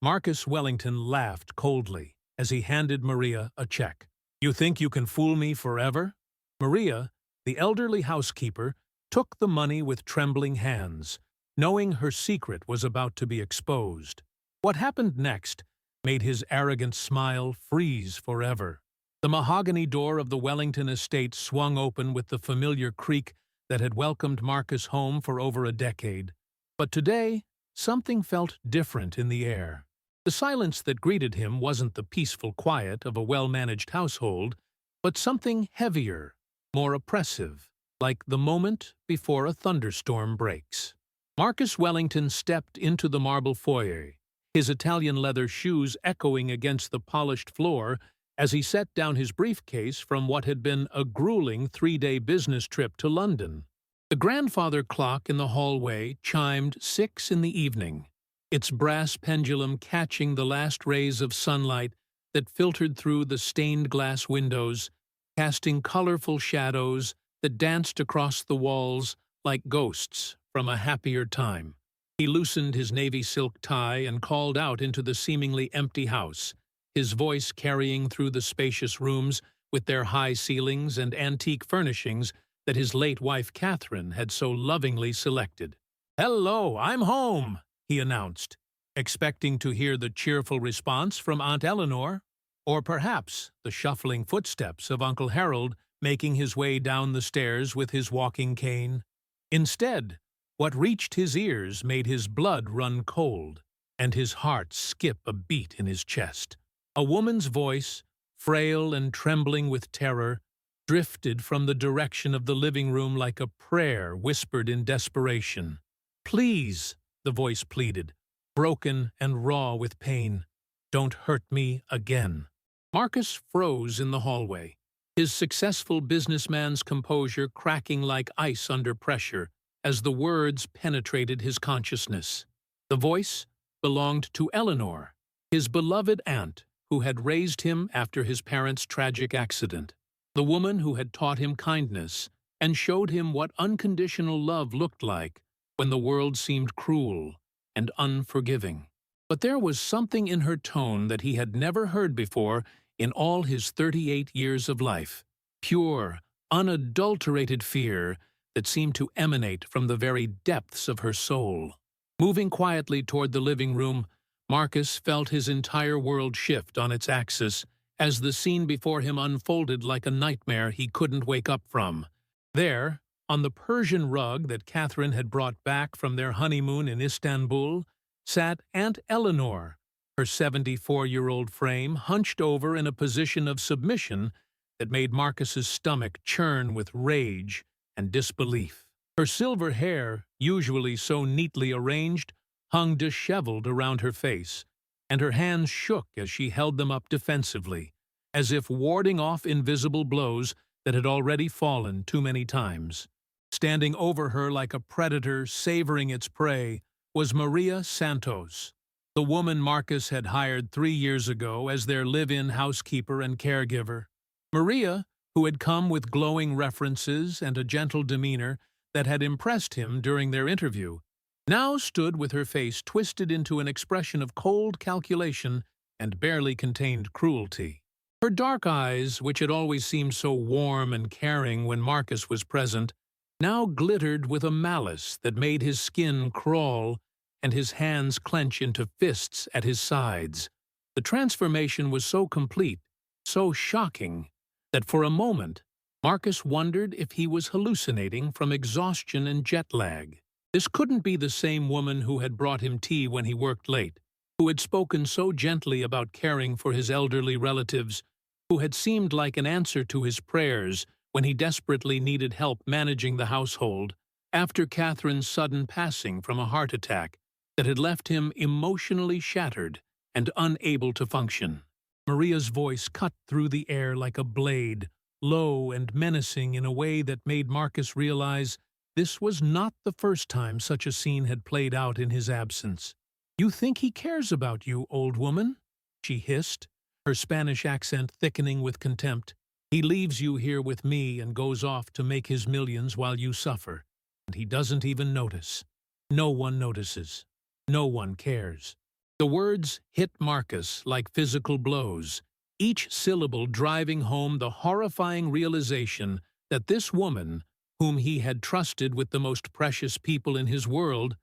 Marcus Wellington laughed coldly as he handed Maria a check. "You think you can fool me forever?" Maria, the elderly housekeeper, took the money with trembling hands, knowing her secret was about to be exposed. What happened next made his arrogant smile freeze forever. The mahogany door of the Wellington estate swung open with the familiar creak that had welcomed Marcus home for over a decade. But today, something felt different in the air. The silence that greeted him wasn't the peaceful quiet of a well-managed household, but something heavier, more oppressive, like the moment before a thunderstorm breaks. Marcus Wellington stepped into the marble foyer, his Italian leather shoes echoing against the polished floor as he set down his briefcase from what had been a grueling 3-day business trip to London. The grandfather clock in the hallway chimed 6 in the evening, its brass pendulum catching the last rays of sunlight that filtered through the stained glass windows, casting colorful shadows that danced across the walls like ghosts from a happier time. He loosened his navy silk tie and called out into the seemingly empty house, his voice carrying through the spacious rooms with their high ceilings and antique furnishings that his late wife Catherine had so lovingly selected. "Hello, I'm home," he announced, expecting to hear the cheerful response from Aunt Eleanor, or perhaps the shuffling footsteps of Uncle Harold making his way down the stairs with his walking cane. Instead, what reached his ears made his blood run cold and his heart skip a beat in his chest. A woman's voice, frail and trembling with terror, drifted from the direction of the living room like a prayer whispered in desperation. "Please," the voice pleaded, broken and raw with pain, "don't hurt me again." Marcus froze in the hallway, his successful businessman's composure cracking like ice under pressure as the words penetrated his consciousness. The voice belonged to Eleanor, his beloved aunt, who had raised him after his parents' tragic accident, the woman who had taught him kindness and showed him what unconditional love looked like when the world seemed cruel and unforgiving. But there was something in her tone that he had never heard before in all his 38 years of life, pure, unadulterated fear that seemed to emanate from the very depths of her soul. Moving quietly toward the living room, Marcus felt his entire world shift on its axis as the scene before him unfolded like a nightmare he couldn't wake up from. There, on the Persian rug that Catherine had brought back from their honeymoon in Istanbul, sat Aunt Eleanor, her 74-year-old frame hunched over in a position of submission that made Marcus's stomach churn with rage and disbelief. Her silver hair, usually so neatly arranged, hung disheveled around her face, and her hands shook as she held them up defensively, as if warding off invisible blows that had already fallen too many times. Standing over her like a predator savoring its prey was Maria Santos, the woman Marcus had hired 3 years ago as their live-in housekeeper and caregiver. Maria, who had come with glowing references and a gentle demeanor that had impressed him during their interview, now stood with her face twisted into an expression of cold calculation and barely contained cruelty. Her dark eyes, which had always seemed so warm and caring when Marcus was present, now glittered with a malice that made his skin crawl and his hands clench into fists at his sides. The transformation was so complete, so shocking, that for a moment Marcus wondered if he was hallucinating from exhaustion and jet lag. This couldn't be the same woman who had brought him tea when he worked late, who had spoken so gently about caring for his elderly relatives, who had seemed like an answer to his prayers when he desperately needed help managing the household after Catherine's sudden passing from a heart attack that had left him emotionally shattered and unable to function. Maria's voice cut through the air like a blade, low and menacing in a way that made Marcus realize this was not the first time such a scene had played out in his absence. "You think he cares about you, old woman?" she hissed, her Spanish accent thickening with contempt. "He leaves you here with me and goes off to make his millions while you suffer. And he doesn't even notice. No one notices. No one cares." The words hit Marcus like physical blows, each syllable driving home the horrifying realization that this woman, whom he had trusted with the most precious people in his world,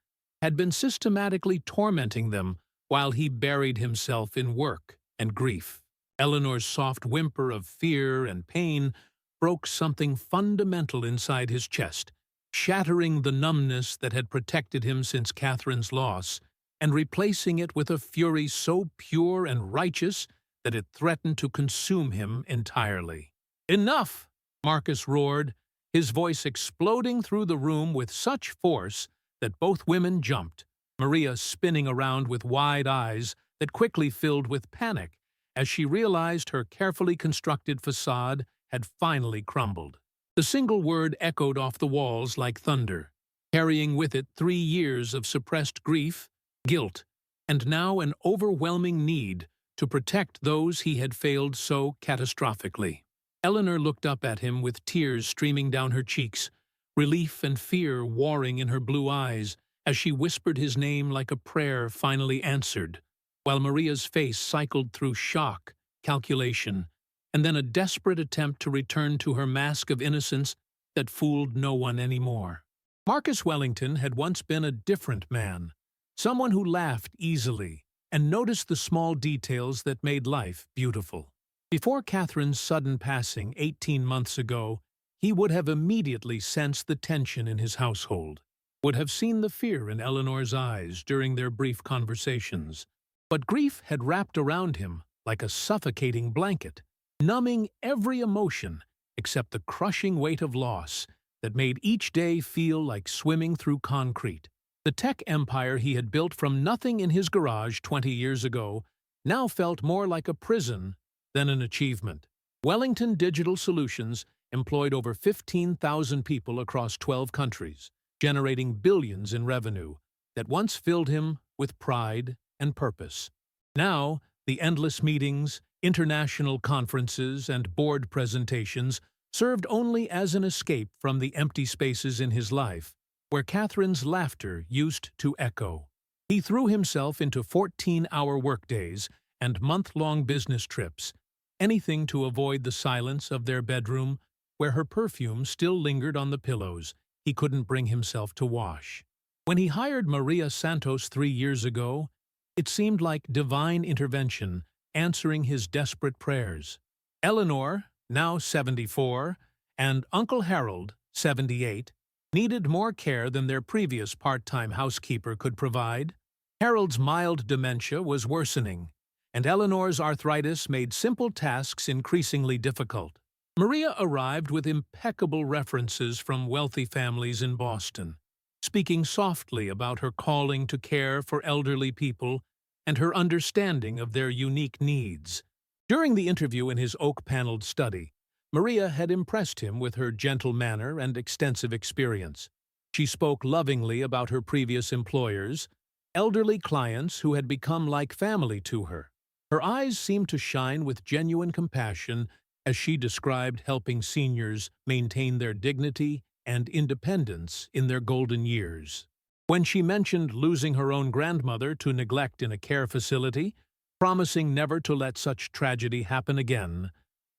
had been systematically tormenting them while he buried himself in work and grief. Eleanor's soft whimper of fear and pain broke something fundamental inside his chest, shattering the numbness that had protected him since Catherine's loss, and replacing it with a fury so pure and righteous that it threatened to consume him entirely. "Enough!" Marcus roared, his voice exploding through the room with such force that both women jumped, Maria spinning around with wide eyes that quickly filled with panic as she realized her carefully constructed facade had finally crumbled. The single word echoed off the walls like thunder, carrying with it 3 years of suppressed grief, guilt, and now an overwhelming need to protect those he had failed so catastrophically. Eleanor looked up at him with tears streaming down her cheeks, relief and fear warring in her blue eyes as she whispered his name like a prayer finally answered, while Maria's face cycled through shock, calculation, and then a desperate attempt to return to her mask of innocence that fooled no one anymore. Marcus Wellington had once been a different man, someone who laughed easily and noticed the small details that made life beautiful. Before Catherine's sudden passing 18 months ago, he would have immediately sensed the tension in his household, would have seen the fear in Eleanor's eyes during their brief conversations. But grief had wrapped around him like a suffocating blanket, numbing every emotion except the crushing weight of loss that made each day feel like swimming through concrete. The tech empire he had built from nothing in his garage 20 years ago now felt more like a prison than an achievement. Wellington Digital Solutions employed over 15,000 people across 12 countries, generating billions in revenue that once filled him with pride and purpose. Now, the endless meetings, international conferences, and board presentations served only as an escape from the empty spaces in his life, where Catherine's laughter used to echo. He threw himself into 14-hour workdays and month-long business trips, anything to avoid the silence of their bedroom, where her perfume still lingered on the pillows he couldn't bring himself to wash. When he hired Maria Santos 3 years ago, it seemed like divine intervention answering his desperate prayers. Eleanor, now 74, and Uncle Harold, 78, needed more care than their previous part-time housekeeper could provide. Harold's mild dementia was worsening, and Eleanor's arthritis made simple tasks increasingly difficult. Maria arrived with impeccable references from wealthy families in Boston, speaking softly about her calling to care for elderly people and her understanding of their unique needs. During the interview in his oak-paneled study, Maria had impressed him with her gentle manner and extensive experience. She spoke lovingly about her previous employers, elderly clients who had become like family to her. Her eyes seemed to shine with genuine compassion as she described helping seniors maintain their dignity and independence in their golden years. When she mentioned losing her own grandmother to neglect in a care facility, promising never to let such tragedy happen again,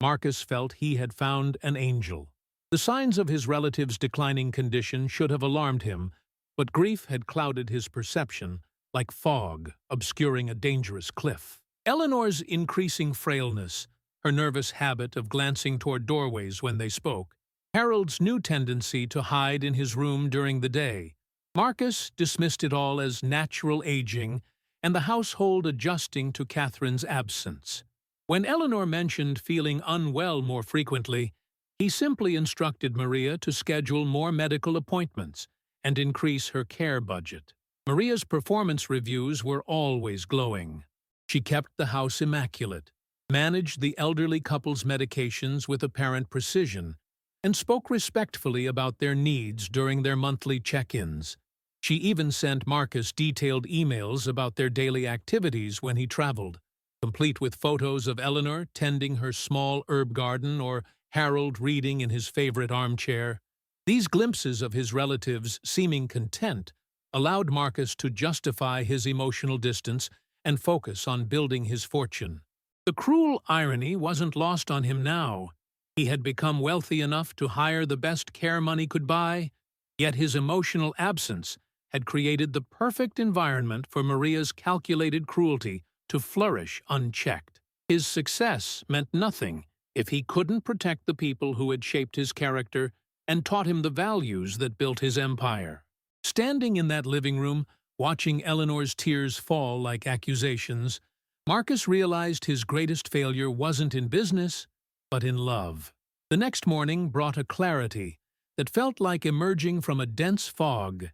Marcus felt he had found an angel. The signs of his relative's declining condition should have alarmed him, but grief had clouded his perception like fog obscuring a dangerous cliff. Eleanor's increasing frailness, her nervous habit of glancing toward doorways when they spoke, Harold's new tendency to hide in his room during the day. Marcus dismissed it all as natural aging and the household adjusting to Catherine's absence. When Eleanor mentioned feeling unwell more frequently, he simply instructed Maria to schedule more medical appointments and increase her care budget. Maria's performance reviews were always glowing. She kept the house immaculate, managed the elderly couple's medications with apparent precision, and spoke respectfully about their needs during their monthly check-ins. She even sent Marcus detailed emails about their daily activities when he traveled, complete with photos of Eleanor tending her small herb garden or Harold reading in his favorite armchair. These glimpses of his relatives seeming content allowed Marcus to justify his emotional distance and focus on building his fortune. The cruel irony wasn't lost on him now. He had become wealthy enough to hire the best care money could buy, yet his emotional absence had created the perfect environment for Maria's calculated cruelty to flourish unchecked. His success meant nothing if he couldn't protect the people who had shaped his character and taught him the values that built his empire. Standing in that living room, watching Eleanor's tears fall like accusations, Marcus realized his greatest failure wasn't in business, but in love. The next morning brought a clarity that felt like emerging from a dense fog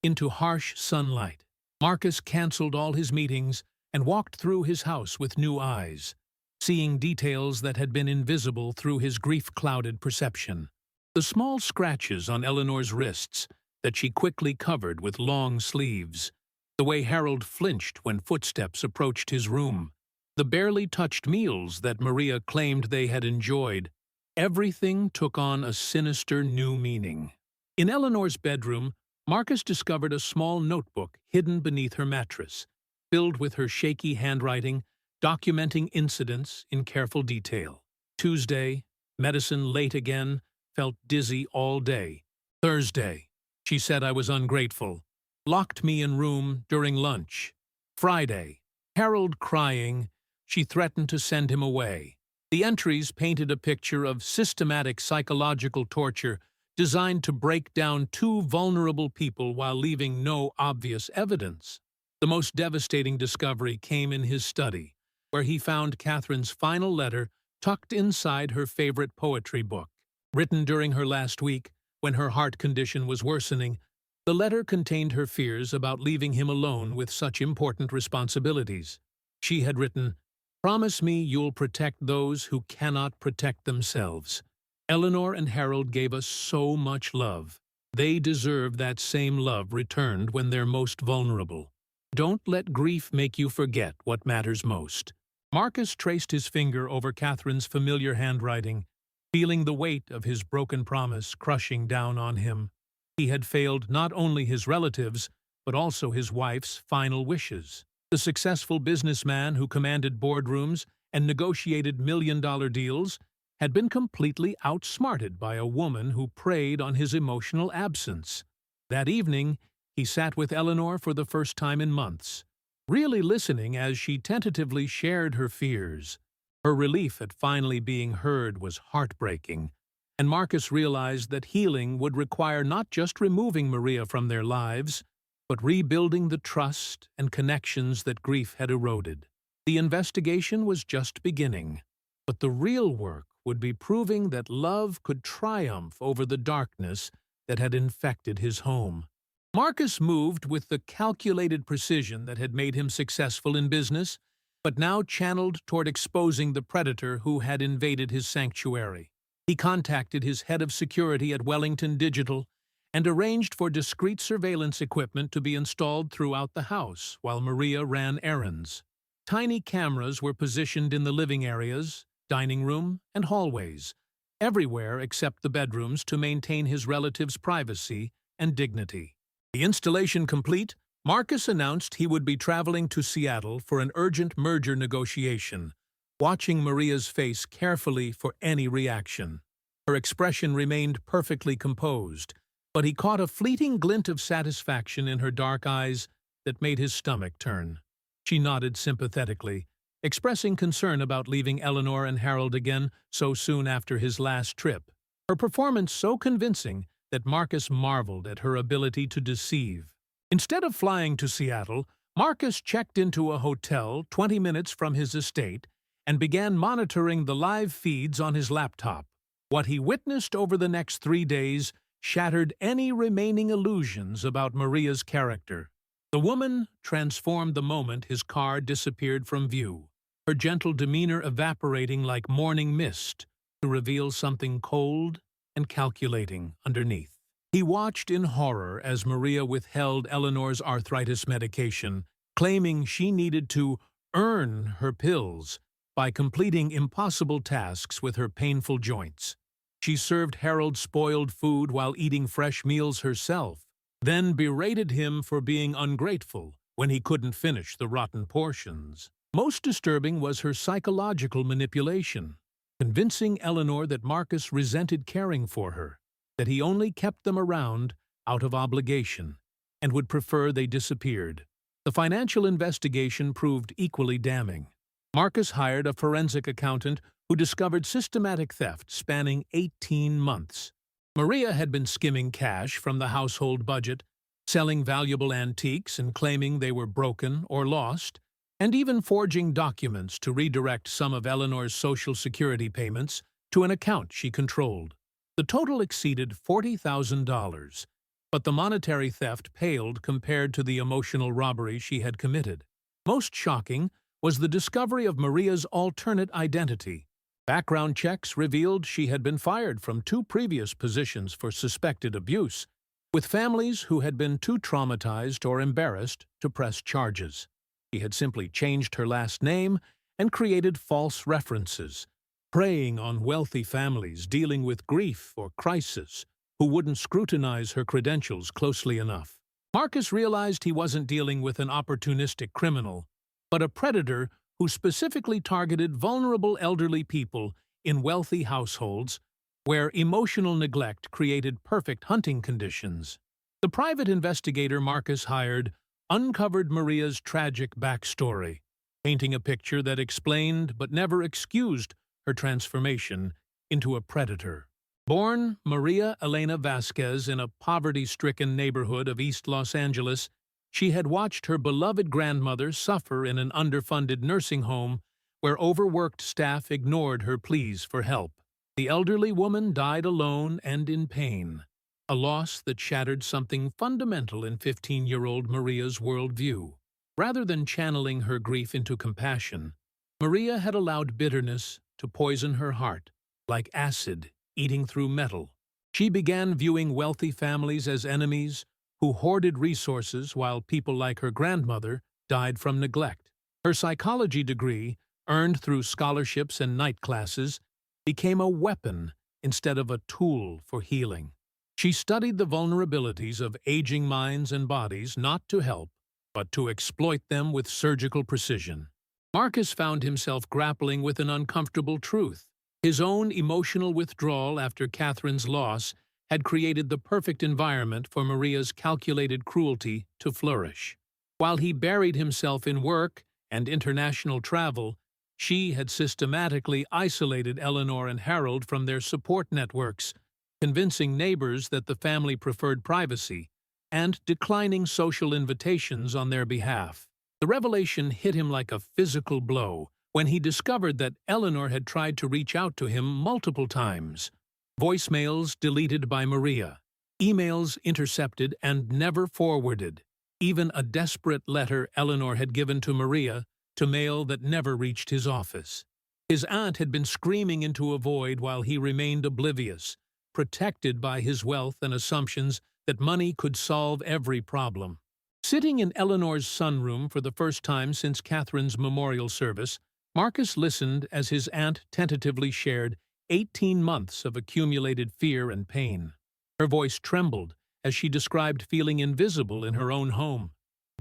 into harsh sunlight. Marcus canceled all his meetings and walked through his house with new eyes, seeing details that had been invisible through his grief-clouded perception. The small scratches on Eleanor's wrists that she quickly covered with long sleeves, the way Harold flinched when footsteps approached his room, the barely touched meals that Maria claimed they had enjoyed, everything took on a sinister new meaning. In Eleanor's bedroom, Marcus discovered a small notebook hidden beneath her mattress, filled with her shaky handwriting, documenting incidents in careful detail. Tuesday, medicine late again, felt dizzy all day. Thursday, she said I was ungrateful, locked me in room during lunch. Friday, Harold crying, she threatened to send him away. The entries painted a picture of systematic psychological torture designed to break down two vulnerable people while leaving no obvious evidence. The most devastating discovery came in his study, where he found Catherine's final letter tucked inside her favorite poetry book. Written during her last week, when her heart condition was worsening, the letter contained her fears about leaving him alone with such important responsibilities. She had written, "Promise me you'll protect those who cannot protect themselves. Eleanor and Harold gave us so much love. They deserve that same love returned when they're most vulnerable. Don't let grief make you forget what matters most." Marcus traced his finger over Catherine's familiar handwriting, feeling the weight of his broken promise crushing down on him. He had failed not only his relatives, but also his wife's final wishes. The successful businessman who commanded boardrooms and negotiated million-dollar deals had been completely outsmarted by a woman who preyed on his emotional absence. That evening, he sat with Eleanor for the first time in months, really listening as she tentatively shared her fears. Her relief at finally being heard was heartbreaking, and Marcus realized that healing would require not just removing Maria from their lives, but rebuilding the trust and connections that grief had eroded. The investigation was just beginning, but the real work would be proving that love could triumph over the darkness that had infected his home. Marcus moved with the calculated precision that had made him successful in business, but now channeled toward exposing the predator who had invaded his sanctuary. He contacted his head of security at Wellington Digital and arranged for discreet surveillance equipment to be installed throughout the house while Maria ran errands. Tiny cameras were positioned in the living areas, dining room, and hallways, everywhere except the bedrooms to maintain his relatives' privacy and dignity. The installation complete, Marcus announced he would be traveling to Seattle for an urgent merger negotiation, watching Maria's face carefully for any reaction. Her expression remained perfectly composed, but he caught a fleeting glint of satisfaction in her dark eyes that made his stomach turn. She nodded sympathetically, expressing concern about leaving Eleanor and Harold again so soon after his last trip. Her performance so convincing that Marcus marveled at her ability to deceive. Instead of flying to Seattle, Marcus checked into a hotel 20 minutes from his estate and began monitoring the live feeds on his laptop. What he witnessed over the next 3 days shattered any remaining illusions about Maria's character. The woman transformed the moment his car disappeared from view, her gentle demeanor evaporating like morning mist to reveal something cold and calculating underneath. He watched in horror as Maria withheld Eleanor's arthritis medication, claiming she needed to earn her pills by completing impossible tasks with her painful joints. She served Harold spoiled food while eating fresh meals herself, then berated him for being ungrateful when he couldn't finish the rotten portions. Most disturbing was her psychological manipulation, convincing Eleanor that Marcus resented caring for her, that he only kept them around out of obligation, and would prefer they disappeared. The financial investigation proved equally damning. Marcus hired a forensic accountant who discovered systematic theft spanning 18 months. Maria had been skimming cash from the household budget, selling valuable antiques and claiming they were broken or lost, and even forging documents to redirect some of Eleanor's Social Security payments to an account she controlled. The total exceeded $40,000, but the monetary theft paled compared to the emotional robbery she had committed. Most shocking was the discovery of Maria's alternate identity. Background checks revealed she had been fired from 2 previous positions for suspected abuse, with families who had been too traumatized or embarrassed to press charges. She had simply changed her last name and created false references, preying on wealthy families dealing with grief or crisis who wouldn't scrutinize her credentials closely enough. Marcus realized he wasn't dealing with an opportunistic criminal, but a predator who specifically targeted vulnerable elderly people in wealthy households where emotional neglect created perfect hunting conditions. The private investigator Marcus hired uncovered Maria's tragic backstory, painting a picture that explained but never excused her transformation into a predator. Born Maria Elena Vasquez in a poverty-stricken neighborhood of East Los Angeles, she had watched her beloved grandmother suffer in an underfunded nursing home where overworked staff ignored her pleas for help. The elderly woman died alone and in pain, a loss that shattered something fundamental in 15-year-old Maria's worldview. Rather than channeling her grief into compassion, Maria had allowed bitterness to poison her heart, like acid eating through metal. She began viewing wealthy families as enemies who hoarded resources while people like her grandmother died from neglect. Her psychology degree, earned through scholarships and night classes, became a weapon instead of a tool for healing. She studied the vulnerabilities of aging minds and bodies not to help, but to exploit them with surgical precision. Marcus found himself grappling with an uncomfortable truth. His own emotional withdrawal after Catherine's loss had created the perfect environment for Maria's calculated cruelty to flourish. While he buried himself in work and international travel, she had systematically isolated Eleanor and Harold from their support networks, convincing neighbors that the family preferred privacy and declining social invitations on their behalf. The revelation hit him like a physical blow when he discovered that Eleanor had tried to reach out to him multiple times. Voicemails deleted by Maria, emails intercepted and never forwarded, even a desperate letter Eleanor had given to Maria to mail that never reached his office. His aunt had been screaming into a void while he remained oblivious, protected by his wealth and assumptions that money could solve every problem. Sitting in Eleanor's sunroom for the first time since Catherine's memorial service, Marcus listened as his aunt tentatively shared 18 months of accumulated fear and pain. Her voice trembled as she described feeling invisible in her own home,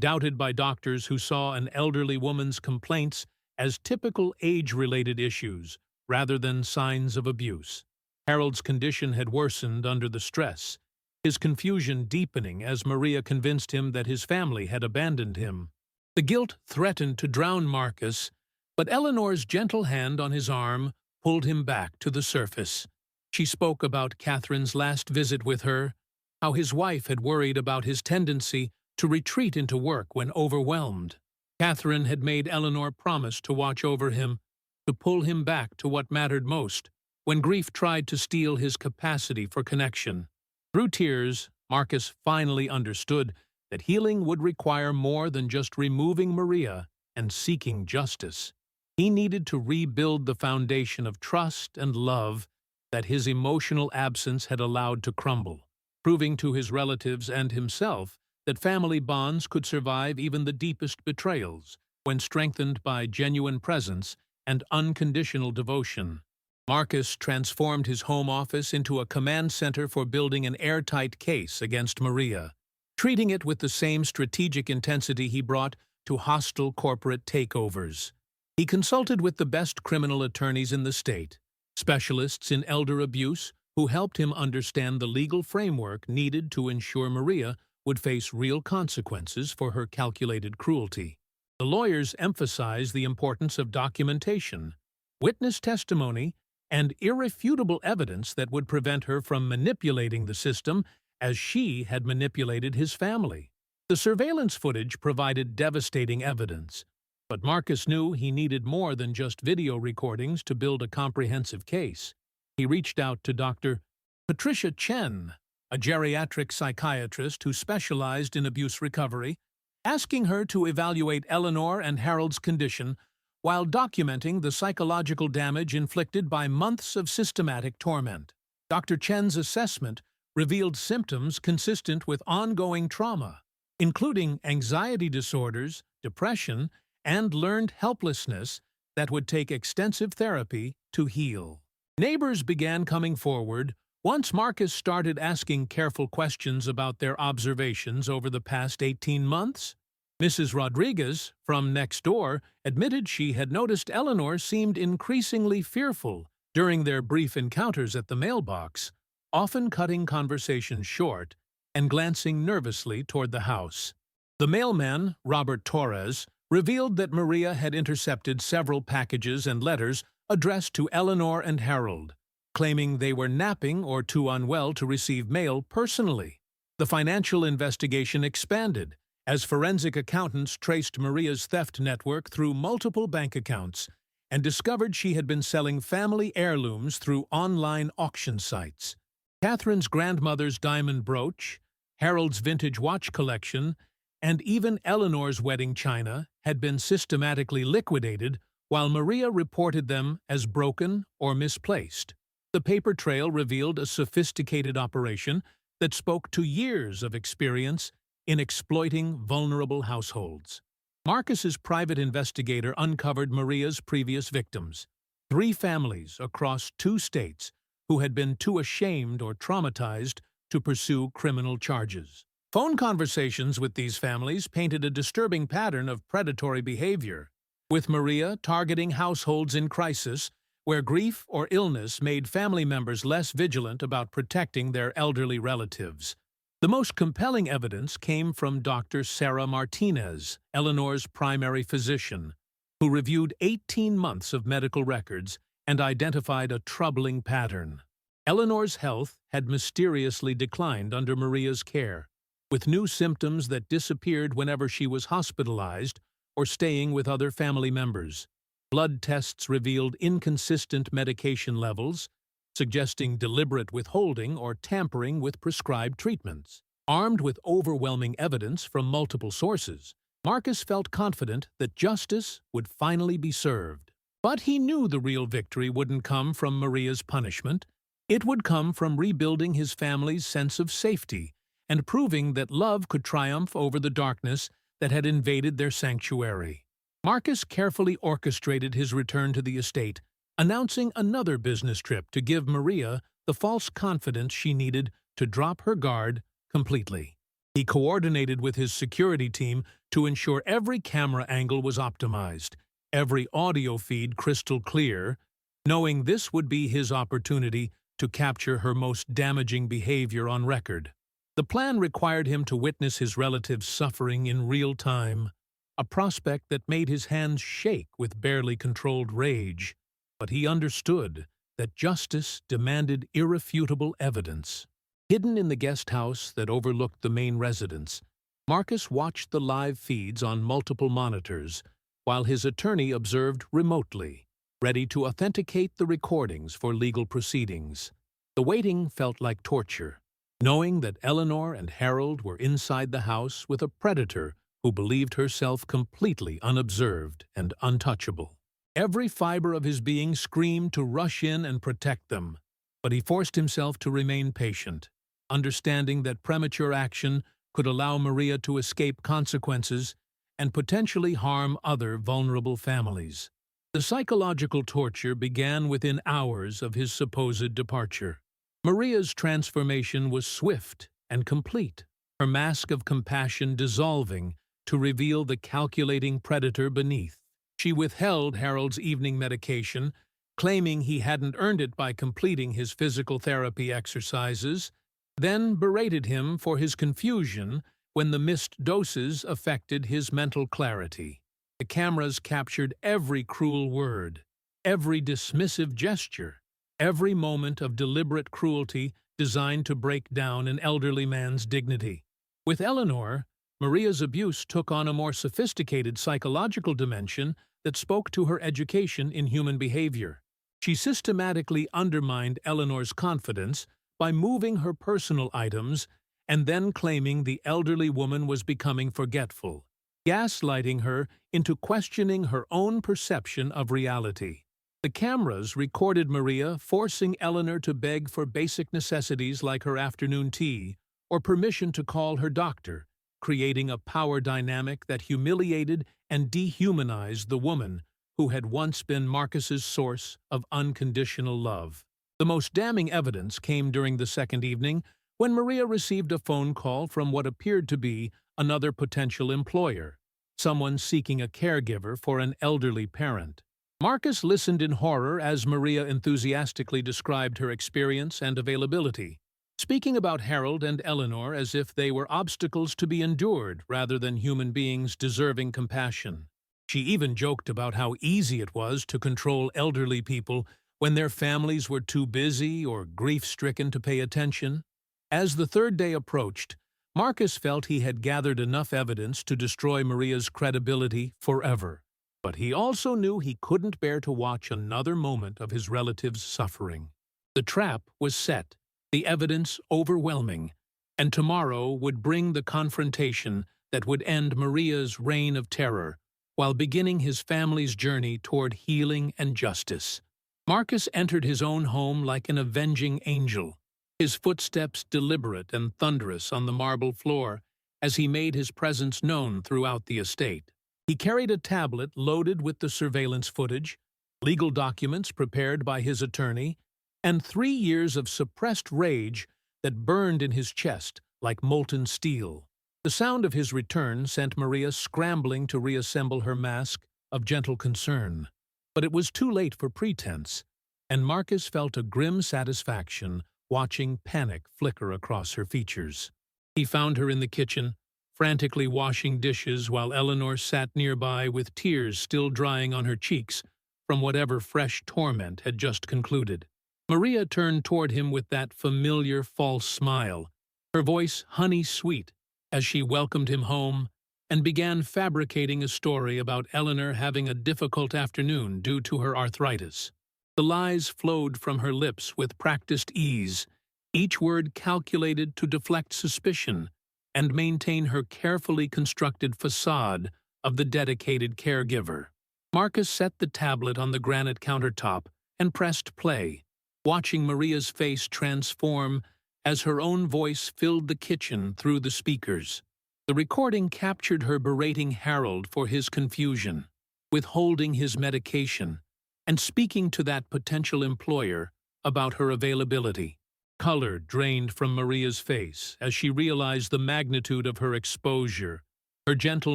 doubted by doctors who saw an elderly woman's complaints as typical age-related issues rather than signs of abuse. Harold's condition had worsened under the stress, his confusion deepening as Maria convinced him that his family had abandoned him. The guilt threatened to drown Marcus, but Eleanor's gentle hand on his arm pulled him back to the surface. She spoke about Catherine's last visit with her, how his wife had worried about his tendency to retreat into work when overwhelmed. Catherine had made Eleanor promise to watch over him, to pull him back to what mattered most, when grief tried to steal his capacity for connection. Through tears, Marcus finally understood that healing would require more than just removing Maria and seeking justice. He needed to rebuild the foundation of trust and love that his emotional absence had allowed to crumble, proving to his relatives and himself that family bonds could survive even the deepest betrayals when strengthened by genuine presence and unconditional devotion. Marcus transformed his home office into a command center for building an airtight case against Maria. treating it with the same strategic intensity he brought to hostile corporate takeovers. He consulted with the best criminal attorneys in the state, specialists in elder abuse, who helped him understand the legal framework needed to ensure Maria would face real consequences for her calculated cruelty. The lawyers emphasized the importance of documentation, witness testimony, and irrefutable evidence that would prevent her from manipulating the system as she had manipulated his family. The surveillance footage provided devastating evidence, but Marcus knew he needed more than just video recordings to build a comprehensive case. He reached out to Dr. Patricia Chen, a geriatric psychiatrist who specialized in abuse recovery, asking her to evaluate Eleanor and Harold's condition while documenting the psychological damage inflicted by months of systematic torment. Dr. Chen's assessment revealed symptoms consistent with ongoing trauma, including anxiety disorders, depression, and learned helplessness that would take extensive therapy to heal. Neighbors began coming forward once Marcus started asking careful questions about their observations over the past 18 months. Mrs. Rodriguez, from next door, admitted she had noticed Eleanor seemed increasingly fearful during their brief encounters at the mailbox, often cutting conversations short and glancing nervously toward the house. The mailman, Robert Torres, revealed that Maria had intercepted several packages and letters addressed to Eleanor and Harold, claiming they were napping or too unwell to receive mail personally. The financial investigation expanded as forensic accountants traced Maria's theft network through multiple bank accounts and discovered she had been selling family heirlooms through online auction sites. Catherine's grandmother's diamond brooch, Harold's vintage watch collection, and even Eleanor's wedding china had been systematically liquidated, while Maria reported them as broken or misplaced. The paper trail revealed a sophisticated operation that spoke to years of experience in exploiting vulnerable households. Marcus's private investigator uncovered Maria's previous victims, 3 families across 2 states who had been too ashamed or traumatized to pursue criminal charges. Phone conversations with these families painted a disturbing pattern of predatory behavior, with Maria targeting households in crisis where grief or illness made family members less vigilant about protecting their elderly relatives. The most compelling evidence came from Dr. Sarah Martinez, Eleanor's primary physician, who reviewed 18 months of medical records and identified a troubling pattern. Eleanor's health had mysteriously declined under Maria's care, with new symptoms that disappeared whenever she was hospitalized or staying with other family members. Blood tests revealed inconsistent medication levels, suggesting deliberate withholding or tampering with prescribed treatments. Armed with overwhelming evidence from multiple sources, Marcus felt confident that justice would finally be served. But he knew the real victory wouldn't come from Maria's punishment. It would come from rebuilding his family's sense of safety and proving that love could triumph over the darkness that had invaded their sanctuary. Marcus carefully orchestrated his return to the estate, announcing another business trip to give Maria the false confidence she needed to drop her guard completely. He coordinated with his security team to ensure every camera angle was optimized, every audio feed crystal clear, knowing this would be his opportunity to capture her most damaging behavior on record. The plan required him to witness his relatives suffering in real time, a prospect that made his hands shake with barely controlled rage. But he understood that justice demanded irrefutable evidence. Hidden in the guest house that overlooked the main residence, Marcus watched the live feeds on multiple monitors, while his attorney observed remotely, ready to authenticate the recordings for legal proceedings. The waiting felt like torture, knowing that Eleanor and Harold were inside the house with a predator who believed herself completely unobserved and untouchable. Every fiber of his being screamed to rush in and protect them, but he forced himself to remain patient, understanding that premature action could allow Maria to escape consequences and potentially harm other vulnerable families. The psychological torture began within hours of his supposed departure. Maria's transformation was swift and complete. her mask of compassion dissolving to reveal the calculating predator beneath. She withheld Harold's evening medication, claiming he hadn't earned it by completing his physical therapy exercises, then berated him for his confusion when the missed doses affected his mental clarity. The cameras captured every cruel word, every dismissive gesture, every moment of deliberate cruelty designed to break down an elderly man's dignity. With Eleanor, Maria's abuse took on a more sophisticated psychological dimension that spoke to her education in human behavior. She systematically undermined Eleanor's confidence by moving her personal items and then claiming the elderly woman was becoming forgetful, gaslighting her into questioning her own perception of reality. The cameras recorded Maria forcing Eleanor to beg for basic necessities like her afternoon tea or permission to call her doctor, creating a power dynamic that humiliated and dehumanized the woman who had once been Marcus's source of unconditional love. The most damning evidence came during the second evening when Maria received a phone call from what appeared to be another potential employer, someone seeking a caregiver for an elderly parent. Marcus listened in horror as Maria enthusiastically described her experience and availability, speaking about Harold and Eleanor as if they were obstacles to be endured rather than human beings deserving compassion. She even joked about how easy it was to control elderly people when their families were too busy or grief-stricken to pay attention. As the third day approached, Marcus felt he had gathered enough evidence to destroy Maria's credibility forever. But he also knew he couldn't bear to watch another moment of his relative's suffering. The trap was set, the evidence overwhelming, and tomorrow would bring the confrontation that would end Maria's reign of terror while beginning his family's journey toward healing and justice. Marcus entered his own home like an avenging angel, his footsteps deliberate and thunderous on the marble floor as he made his presence known throughout the estate. He carried a tablet loaded with the surveillance footage, legal documents prepared by his attorney, and 3 years of suppressed rage that burned in his chest like molten steel. The sound of his return sent Maria scrambling to reassemble her mask of gentle concern. But it was too late for pretense, and Marcus felt a grim satisfaction watching panic flicker across her features. He found her in the kitchen, frantically washing dishes while Eleanor sat nearby with tears still drying on her cheeks from whatever fresh torment had just concluded. Maria turned toward him with that familiar false smile, her voice honey-sweet, as she welcomed him home and began fabricating a story about Eleanor having a difficult afternoon due to her arthritis. The lies flowed from her lips with practiced ease, each word calculated to deflect suspicion and maintain her carefully constructed facade of the dedicated caregiver. Marcus set the tablet on the granite countertop and pressed play, watching Maria's face transform as her own voice filled the kitchen through the speakers. The recording captured her berating Harold for his confusion, withholding his medication, and speaking to that potential employer about her availability. Color drained from Maria's face as she realized the magnitude of her exposure, her gentle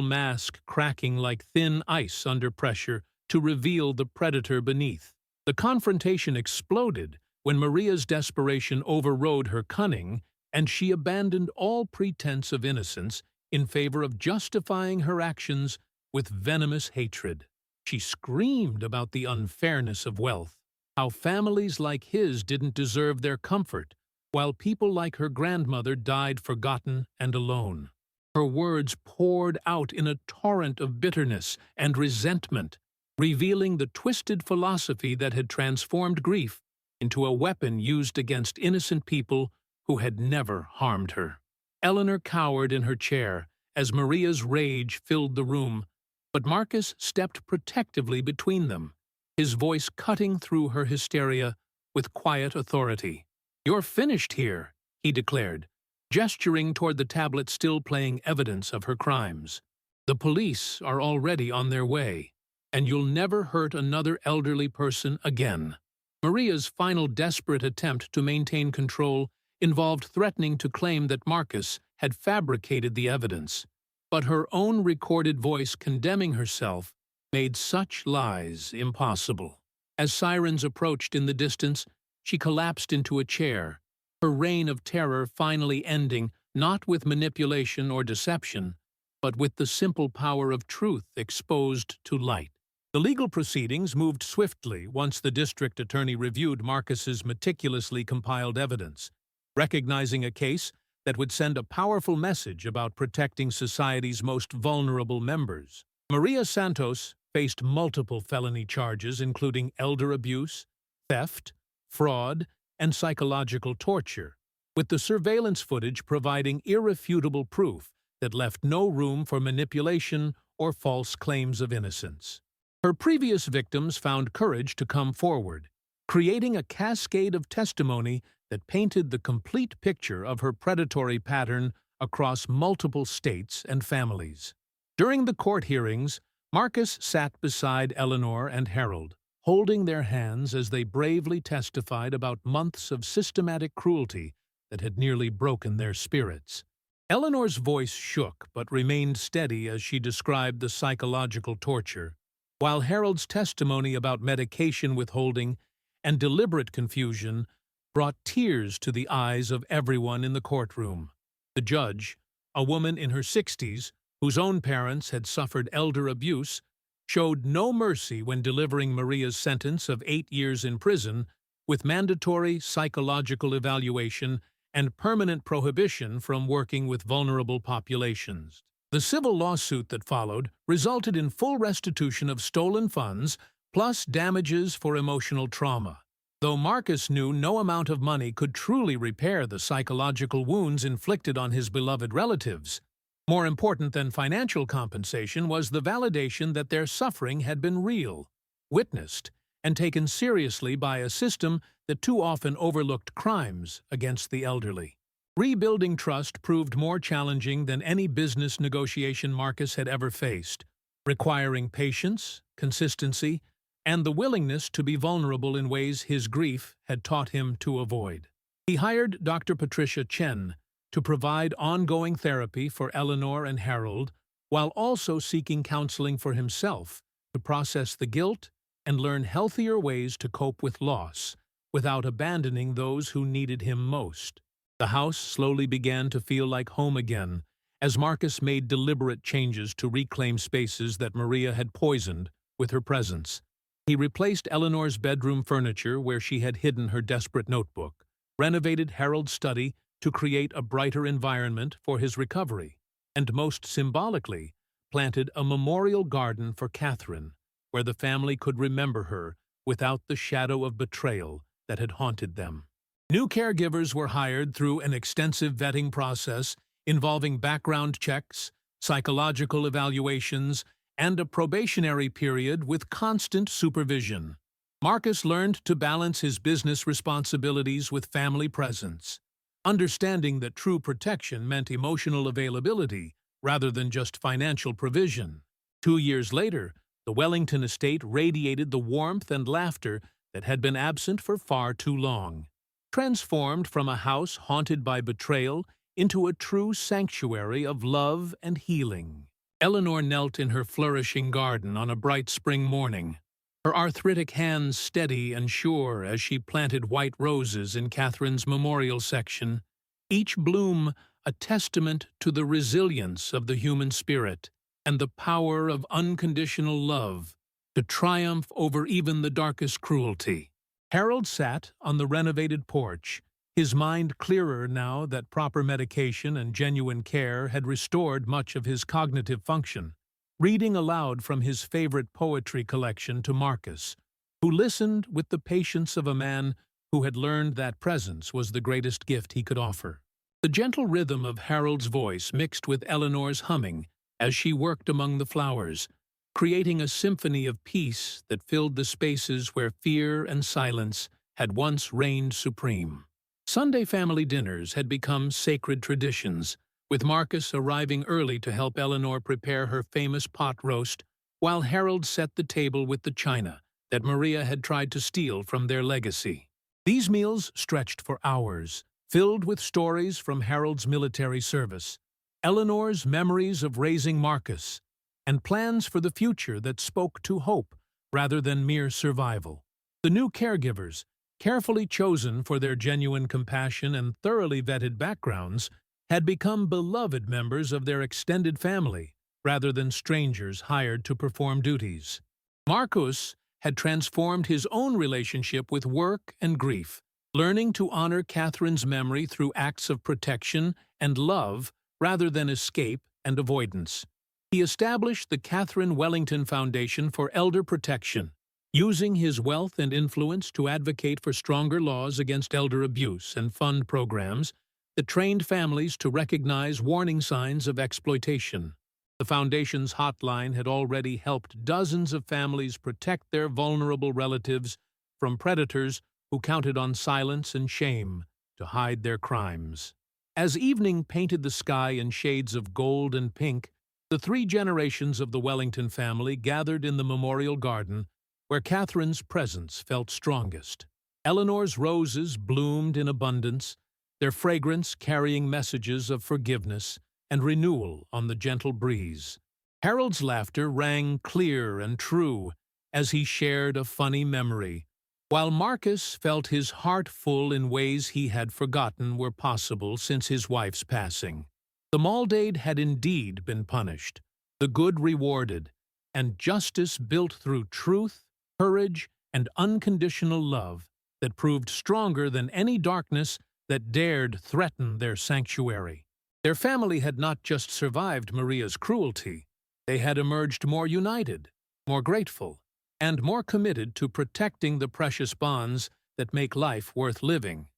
mask cracking like thin ice under pressure to reveal the predator beneath. The confrontation exploded when Maria's desperation overrode her cunning, and she abandoned all pretense of innocence in favor of justifying her actions with venomous hatred. She screamed about the unfairness of wealth, how families like his didn't deserve their comfort, while people like her grandmother died forgotten and alone. Her words poured out in a torrent of bitterness and resentment, revealing the twisted philosophy that had transformed grief into a weapon used against innocent people who had never harmed her. Eleanor cowered in her chair as Maria's rage filled the room, but Marcus stepped protectively between them, his voice cutting through her hysteria with quiet authority. "You're finished here," he declared, gesturing toward the tablet still playing evidence of her crimes. "The police are already on their way, and you'll never hurt another elderly person again." Maria's final desperate attempt to maintain control involved threatening to claim that Marcus had fabricated the evidence, but her own recorded voice condemning herself made such lies impossible. As sirens approached in the distance, she collapsed into a chair, her reign of terror finally ending not with manipulation or deception, but with the simple power of truth exposed to light. The legal proceedings moved swiftly once the district attorney reviewed Marcus's meticulously compiled evidence, recognizing a case that would send a powerful message about protecting society's most vulnerable members. Maria Santos faced multiple felony charges including elder abuse, theft, fraud, and psychological torture, with the surveillance footage providing irrefutable proof that left no room for manipulation or false claims of innocence. Her previous victims found courage to come forward, creating a cascade of testimony that painted the complete picture of her predatory pattern across multiple states and families. During the court hearings, Marcus sat beside Eleanor and Harold, holding their hands as they bravely testified about months of systematic cruelty that had nearly broken their spirits. Eleanor's voice shook but remained steady as she described the psychological torture, while Harold's testimony about medication withholding and deliberate confusion brought tears to the eyes of everyone in the courtroom. The judge, a woman in her 60s, whose own parents had suffered elder abuse, showed no mercy when delivering Maria's sentence of 8 years in prison, with mandatory psychological evaluation and permanent prohibition from working with vulnerable populations. The civil lawsuit that followed resulted in full restitution of stolen funds plus damages for emotional trauma. Though Marcus knew no amount of money could truly repair the psychological wounds inflicted on his beloved relatives, more important than financial compensation was the validation that their suffering had been real, witnessed, and taken seriously by a system that too often overlooked crimes against the elderly. Rebuilding trust proved more challenging than any business negotiation Marcus had ever faced, requiring patience, consistency, and the willingness to be vulnerable in ways his grief had taught him to avoid. He hired Dr. Patricia Chen to provide ongoing therapy for Eleanor and Harold, while also seeking counseling for himself to process the guilt and learn healthier ways to cope with loss without abandoning those who needed him most. The house slowly began to feel like home again as Marcus made deliberate changes to reclaim spaces that Maria had poisoned with her presence. He replaced Eleanor's bedroom furniture where she had hidden her desperate notebook, renovated Harold's study to create a brighter environment for his recovery, and most symbolically, planted a memorial garden for Catherine, where the family could remember her without the shadow of betrayal that had haunted them. New caregivers were hired through an extensive vetting process involving background checks, psychological evaluations, and a probationary period with constant supervision. Marcus learned to balance his business responsibilities with family presence, understanding that true protection meant emotional availability rather than just financial provision. 2 years later, the Wellington estate radiated the warmth and laughter that had been absent for far too long, transformed from a house haunted by betrayal into a true sanctuary of love and healing. Eleanor knelt in her flourishing garden on a bright spring morning, her arthritic hands steady and sure as she planted white roses in Catherine's memorial section, each bloom a testament to the resilience of the human spirit and the power of unconditional love to triumph over even the darkest cruelty. Harold sat on the renovated porch, his mind clearer now that proper medication and genuine care had restored much of his cognitive function, reading aloud from his favorite poetry collection to Marcus, who listened with the patience of a man who had learned that presence was the greatest gift he could offer. The gentle rhythm of Harold's voice mixed with Eleanor's humming as she worked among the flowers, creating a symphony of peace that filled the spaces where fear and silence had once reigned supreme. Sunday family dinners had become sacred traditions, with Marcus arriving early to help Eleanor prepare her famous pot roast, while Harold set the table with the china that Maria had tried to steal from their legacy. These meals stretched for hours, filled with stories from Harold's military service, Eleanor's memories of raising Marcus, and plans for the future that spoke to hope rather than mere survival. The new caregivers, carefully chosen for their genuine compassion and thoroughly vetted backgrounds, had become beloved members of their extended family rather than strangers hired to perform duties. Marcus had transformed his own relationship with work and grief, learning to honor Catherine's memory through acts of protection and love rather than escape and avoidance. He established the Catherine Wellington Foundation for Elder Protection, using his wealth and influence to advocate for stronger laws against elder abuse and fund programs that trained families to recognize warning signs of exploitation. The Foundation's hotline had already helped dozens of families protect their vulnerable relatives from predators who counted on silence and shame to hide their crimes. As evening painted the sky in shades of gold and pink, the three generations of the Wellington family gathered in the memorial garden where Catherine's presence felt strongest. Eleanor's roses bloomed in abundance, their fragrance carrying messages of forgiveness and renewal on the gentle breeze. Harold's laughter rang clear and true as he shared a funny memory, while Marcus felt his heart full in ways he had forgotten were possible since his wife's passing. The Maldade had indeed been punished, the good rewarded, and justice built through truth, courage, and unconditional love that proved stronger than any darkness that dared threaten their sanctuary. Their family had not just survived Maria's cruelty, they had emerged more united, more grateful, and more committed to protecting the precious bonds that make life worth living.